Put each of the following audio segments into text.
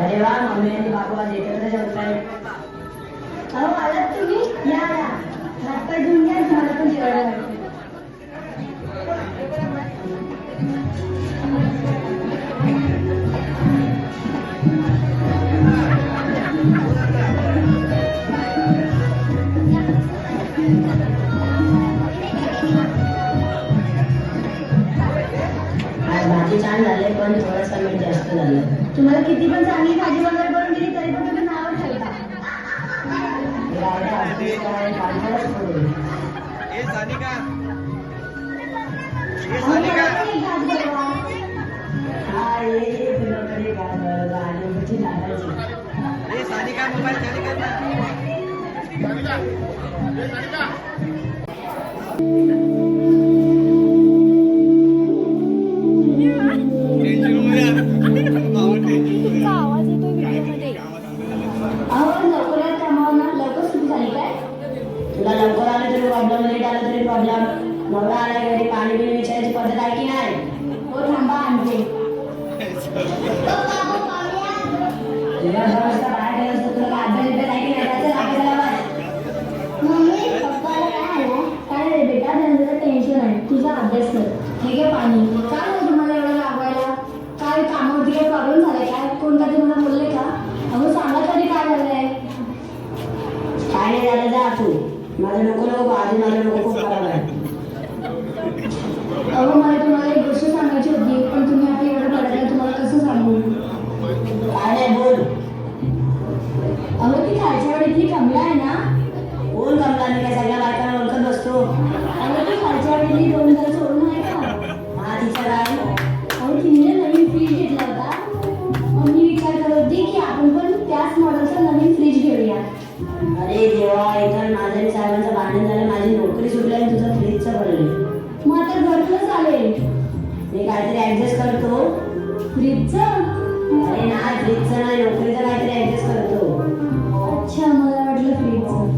अरे वा, मम्मी आणि बाबू आज एकत्र जेवताय. अहो आलात तुम्ही, या या, हातपाय धुवून घ्या, मला पण जेवायला वाटते. भाजी छान झाले, पण थोडासा मीठ जास्त झालं. तुम्हाला किती पण चांगली भाजी वगैरे करून दिली तरी पण तुम्ही नाव ठेवता. तुला लवकर आलं तरी प्रॉब्लेम, लेट आलं तरी प्रॉब्लेम. नवरा आला घरी पाणी बिणी विचारायची पद्धत आहे की नाही? हो थांबा आणते. तुला समजता बाहेर गेलं असतं, तुला काय अभ्यास बिभ्यास आहे की नाही? त्याचं आपल्याला बस. मम्मी पप्पाला काय आलं? काय रे बेटा, त्यांचं जरा टेन्शन आहे. तुझा अभ्यास कर. हे घे पाणी. काय नाही तुम्हाला एवढं रागवायला? काय कामावरती काही प्रॉब्लेम झालाय काय? कोण का तुम्हाला बोलले का? अहो सांगा तरी काय झालंय? काय नाही झालं, जा तू. माझं नको नको आधी माझं नको खूप खराब आहे. अहो मला तुम्हाला एक गोष्ट सांगायची होती, पण तुम्ही आता एवढं पडताय, तुम्हाला कसं सांगू? काय नाही बोल. अहो ती खालच्या वेळेतली कमला आहे ना? कोण कमला? मी काय सगळ्या बायकांना ओळखत बसतो? अहो ती खालच्या वेळेतली 2 तास सोडून आहे का? हा तिचं काय? अहो तिने नवीन फ्रीज घेतला होता. मग मी विचार करत होती की आपण पण त्याच मॉडेलचा नवीन फ्रीज घेऊया. अरे देवा, इथं माझं आणि साहेबांचं भांडण झालं, माझी नोकरी सुटली आणि तुझं फ्रीजचं भरले. मग आता घरचं चालेल, मी काहीतरी ऍडजस्ट करतो. फ्रीजचं? अरे नाही, फ्रीजचं नाही, नोकरीचं काहीतरी ऍडजस्ट करतो. अच्छा, मला वाटलं फ्रीजचं.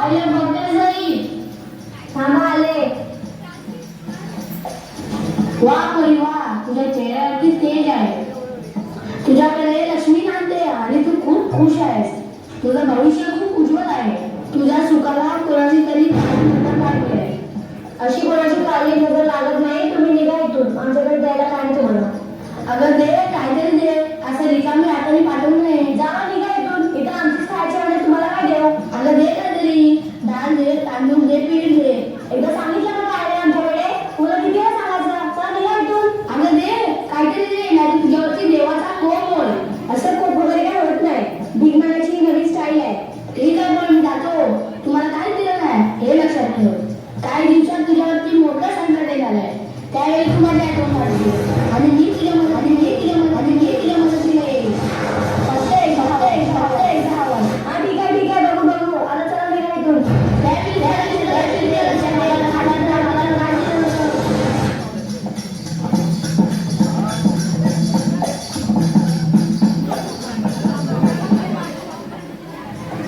आले बघते जाई. थांबा आले. वा परी वा, तुझ्या चेहऱ्यावरती तेज आहे. तुझ्याकडे लक्ष्मी नांदते आणि तू खूप खुश आहेस. तुझं भविष्य खूप उज्ज्वल आहे. तुझ्या सुखाला कोणाची तरी नजर लागली आहे. अशी कोणाची काही नजर लागत नाही. तुम्ही निघा इथून, आमच्याकडे द्यायला काय नाही तुम्हाला. अगं दे, काहीतरी दे. असं रिकामी हाताने पाठवून नये. जा निघा इथून. इथं आमचीच खायची म्हणजे तुम्हाला काय देऊ. अगं दे काहीतरी. डाळ दे, तांदूळ दे, पीठ दे. एकदा सांगितलं ना काय आहे आमच्याकडे, तुला किती वेळा सांगायचं. चल निघा इथून. अगं दे, काहीतरी दे. नाही तुझ्यावरती देवाचा कोप होय. असं कोप वगैरे काय होत नाही. भिकमागाची नवी स्टाईल आहे. ठीक आहे पण मी जातो. तुम्हाला काय दिलं नाही हे लक्षात ठेव. काही दिवसात तुझ्यावरती मोठं संकट येणार. त्यावेळी तू माझी आठवण काढते आणि मी तुझ्या मदतीला येईल. फक्त एकदा आवाज. हा ठीक आहे बघू. आता चला निघा इथून.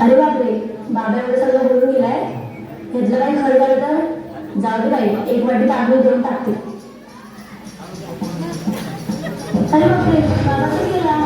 अरे बापरे, बाबा एवढं सगळं बोलून गेलाय. घेतलं काही खरं झालं तर जाऊ दे बाई, एक वाटी तांदूळ देऊन टाकते. अरे बापरे, बाबा कुठे गेला.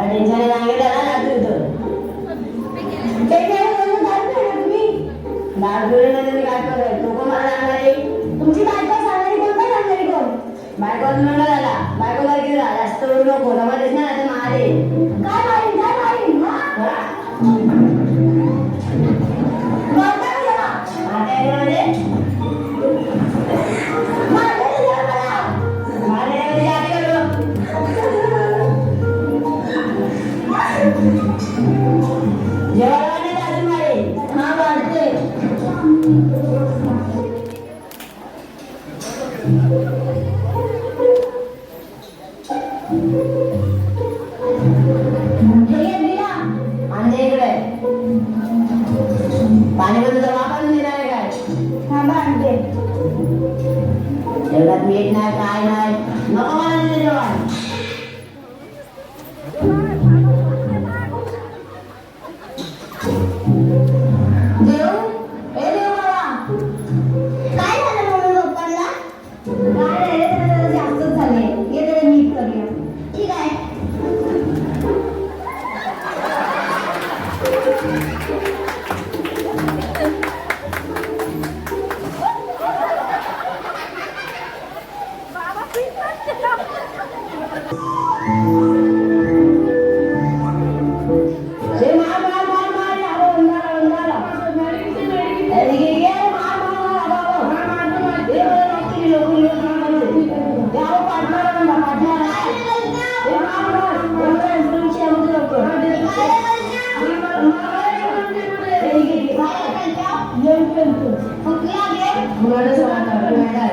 टेन्शन देव, हे देव बाबा, काय झालं मम्मी पप्पांना? काय रे, जरा जास्तच झाले. ये जरा नीट करूया. ठीक आहे. हे मार मार मार मार यारो अंधारा अंधारा अरे ये मार मार मार मार मार ये नक्की लोग यारो पार्टनर बंदा पार्टनर ये मार मार ये इंस्ट्रूमेंट है मुझे लोग अरे ये ये फुकला के मुलाला समाना मुलाला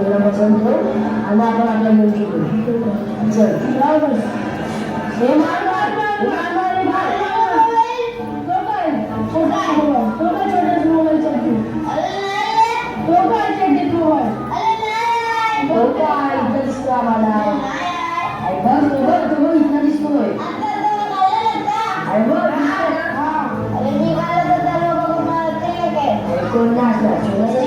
मला बोलतो आणि आपण आपल्या मुलगी चल हे मार मार मार मार मार तो काय छोटा आहे तो काय छोटा मोबाईल चढतो तो काय चढतो मोबाईल तो काय इथं दिसतो आम्हाला बघ तो इथं दिसतोय अरे मी काय कोण नाचला छोटा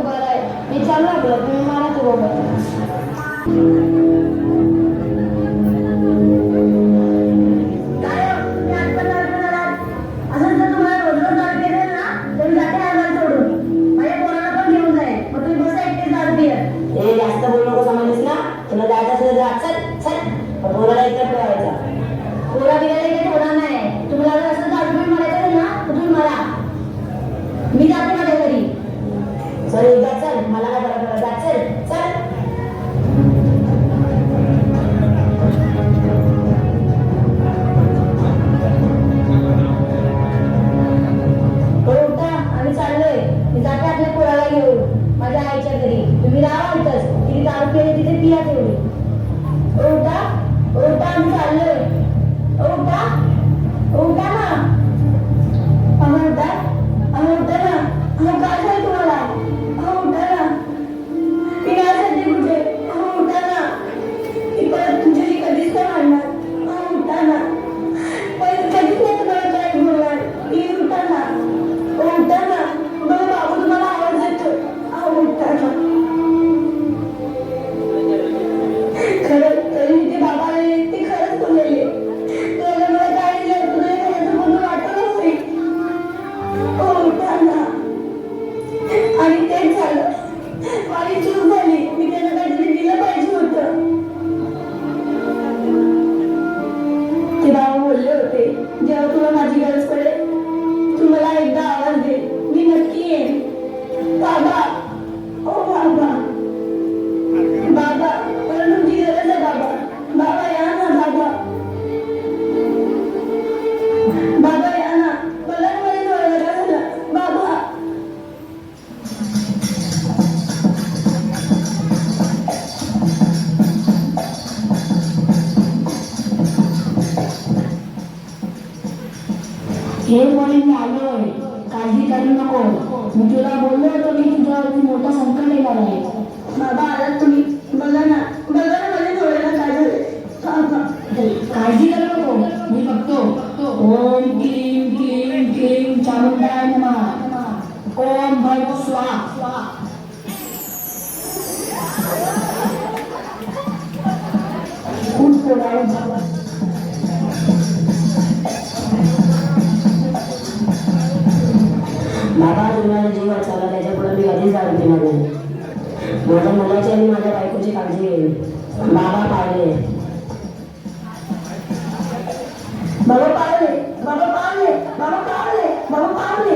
काय मी चालू लागलो तुम्ही मला तो जास्त बोलू नको समजलीस ना तुला जायचं असेल तर चल चल पोराला इकडे ठेवायचा पोरा बिराला इकडे ठेवणार नाही तुम्हाला जर असं आठवण मारायचं ना तर तुम्ही मला मी जाते माझ्या घरी चल एकदा चल मला काय बरं पडत चल चल उठा आम्ही चाललोय मी जाते आपल्या पोराला घेऊन माझ्या आईच्या घरी तुम्ही राहा इथंच तिथे दारू पिणे तिथे पिया तेवढी उठा आम्ही चाललोय उठा ना आम्ही उठा ना काय झालं तुम्हाला उठा ना मी काय सांगते कुठे उठा ना ती परत तुमच्याशी कधीच नाही मारणार उठा ना परत कधीच नाही तुम्हाला काय बोलणार प्लीज उठा ना बघा बाबू तुम्हाला आवाज देतो उठा ना खरं तरी ते बाबा आले ते खरंच बोललेले त्याला मला काय दिलं तुला खरंच बोलून वाटतच नाही उठा ना आणि तेच झालं माझी चूक झाली मी त्यांना काहीतरी दिलं पाहिजे होतं ते बाबा बोलले होते जेव्हा तुला माझी गरज पडेल तू मला एकदा आवाज दे मी नक्की येईन बाबा ओ बाबा मला तुमची गरज आहे बाबा या ना बाबा या ना मला मध्ये डोळ्याला काय झालं बाबा हे म्हणून मी आलोय काळजी करू नको मी तुला बोललो होतो की तुझ्यावरती मोठा संकट येणार आहे बाबा आलात तुम्ही बघा ना माझ्या डोळ्याला काय झाले काळजी करू नको मी बघतो ओम क्लीम क्लीम क्लीम चामुंडाय नमः ओम भैरव स्वाहा खूप पोराला बाबा तुम्हाला जीव वाचवला त्याच्या पुढे मी कधीच दारू पिणार नाही माझ्या मुलाची आणि माझ्या बायकोची काळजी घेईल बाबा पाळले बाबा पाळले बाबा पाळले बाबा पाळले बाबा पाळले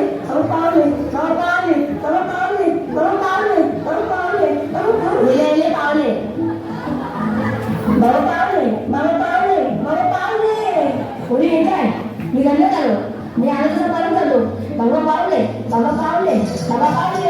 कोणी येत आहे? मी गंध झालो. मी आलो तुझं परत जातो. बाबा पावले, बाबा पावले, बाबा पावले.